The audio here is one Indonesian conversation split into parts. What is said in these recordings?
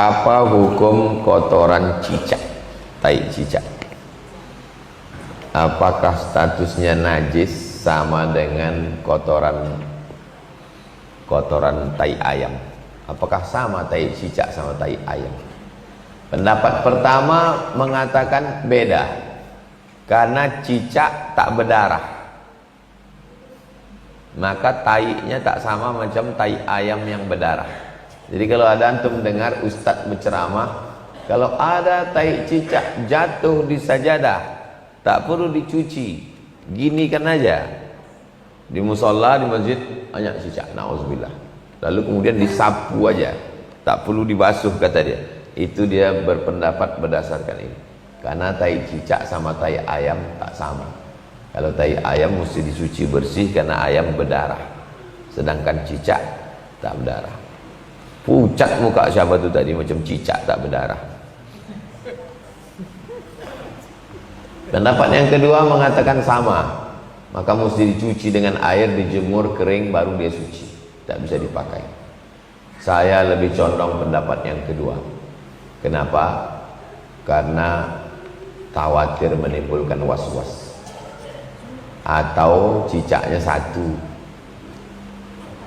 Apa hukum kotoran cicak, tai cicak? Apakah statusnya najis sama dengan kotoran tai ayam? Apakah sama tai cicak sama tai ayam? Pendapat pertama mengatakan beda, karena cicak tak berdarah, maka tainya tak sama macam tai ayam yang berdarah. Jadi kalau ada antum dengar ustadz berceramah, kalau ada tai cicak jatuh di sajadah, tak perlu dicuci, gini kan aja di musola, di masjid banyak cicak, na'udzubillah, lalu kemudian disapu aja, tak perlu dibasuh, kata dia. Itu dia berpendapat berdasarkan ini, karena tai cicak sama tai ayam tak sama. Kalau tai ayam mesti dicuci bersih karena ayam berdarah, sedangkan cicak tak berdarah. Pucat muka siapa tu tadi, macam cicak tak berdarah. Pendapat yang kedua mengatakan sama, maka mesti dicuci dengan air, dijemur kering baru dia suci, tak bisa dipakai. Saya lebih condong pendapat yang kedua. Kenapa? Karena khawatir menimbulkan was-was, atau cicaknya satu,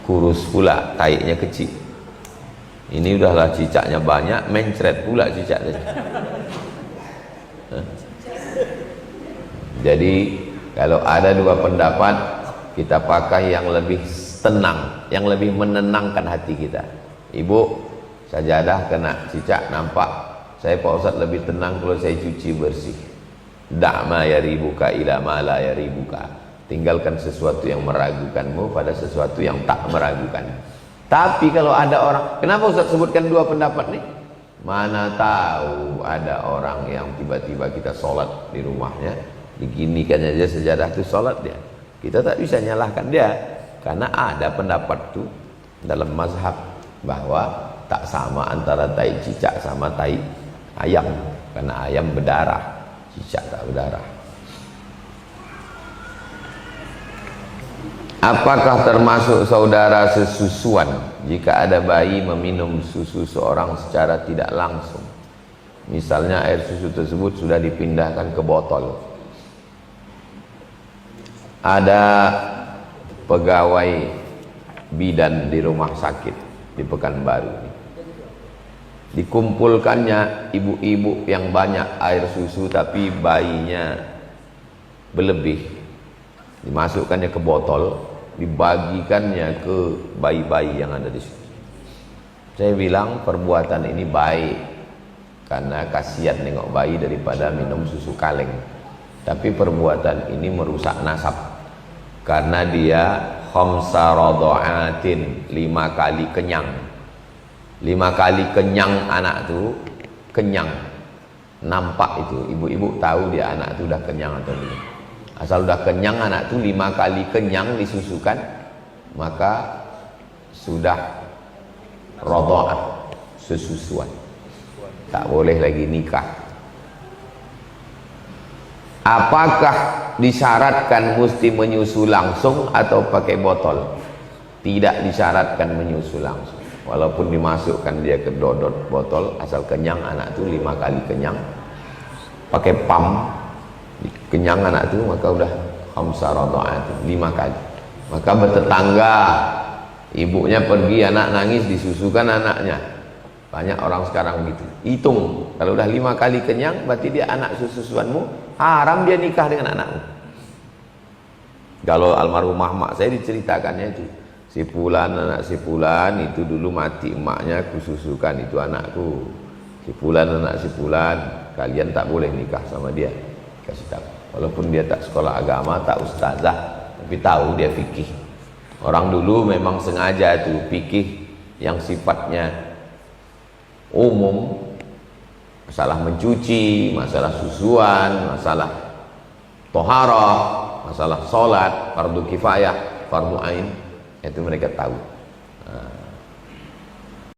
kurus pula, taiknya kecil. Ini udahlah cicaknya banyak, mencret pula cicak tadi. Jadi kalau ada dua pendapat, kita pakai yang lebih tenang, yang lebih menenangkan hati kita. Ibu, sajadah kena cicak nampak, saya Pak Ustadz lebih tenang kalau saya cuci bersih. Da'ma yaribuka ila ma la yaribuka. Tinggalkan sesuatu yang meragukanmu pada sesuatu yang tak meragukan. Tapi kalau ada orang, kenapa Ustaz sebutkan dua pendapat nih? Mana tahu ada orang yang tiba-tiba kita sholat di rumahnya, diginikan aja sejadah itu sholat dia. Kita tak bisa nyalahkan dia, karena ada pendapat tuh dalam mazhab bahwa tak sama antara tai cicak sama tai ayam, karena ayam berdarah, cicak tak berdarah. Apakah termasuk saudara sesusuan jika ada bayi meminum susu seorang secara tidak langsung? Misalnya air susu tersebut sudah dipindahkan ke botol. Ada pegawai bidan di rumah sakit di Pekanbaru, dikumpulkannya ibu-ibu yang banyak air susu tapi bayinya berlebih, dimasukkannya ke botol, dibagikannya ke bayi-bayi yang ada di situ. Saya bilang perbuatan ini baik, karena kasihan nengok bayi daripada minum susu kaleng. Tapi perbuatan ini merusak nasab, karena dia khamsa radha'atin, 5 kali kenyang. 5 kali kenyang anak itu, kenyang. Nampak itu, ibu-ibu tahu dia anak itu udah kenyang atau belum. Asal udah kenyang anak itu 5 kali kenyang disusukan, maka sudah radha'ah, sesusuan, tak boleh lagi nikah. Apakah disyaratkan mesti menyusu langsung atau pakai botol? Tidak disyaratkan menyusu langsung, walaupun dimasukkan dia ke dodot botol, asal kenyang anak itu 5 kali kenyang, pakai pam kenyang anak itu, maka udah khamsa radha'at, 5 kali. Maka bertetangga, ibunya pergi, anak nangis, disusukan anaknya. Banyak orang sekarang gitu, hitung, kalau udah 5 kali kenyang berarti dia anak susuanmu, haram dia nikah dengan anakmu. Kalau almarhumah mak saya diceritakannya itu, si fulan, anak si fulan itu dulu mati emaknya, kususukan, itu anakku. Si fulan, anak si fulan, kalian tak boleh nikah sama dia. Kasih tahu, walaupun dia tak sekolah agama, tak ustazah, tapi tahu dia fikih. Orang dulu memang sengaja itu fikih yang sifatnya umum, masalah mencuci, masalah susuan, masalah toharah, masalah sholat, fardu kifayah, fardu ain, itu mereka tahu.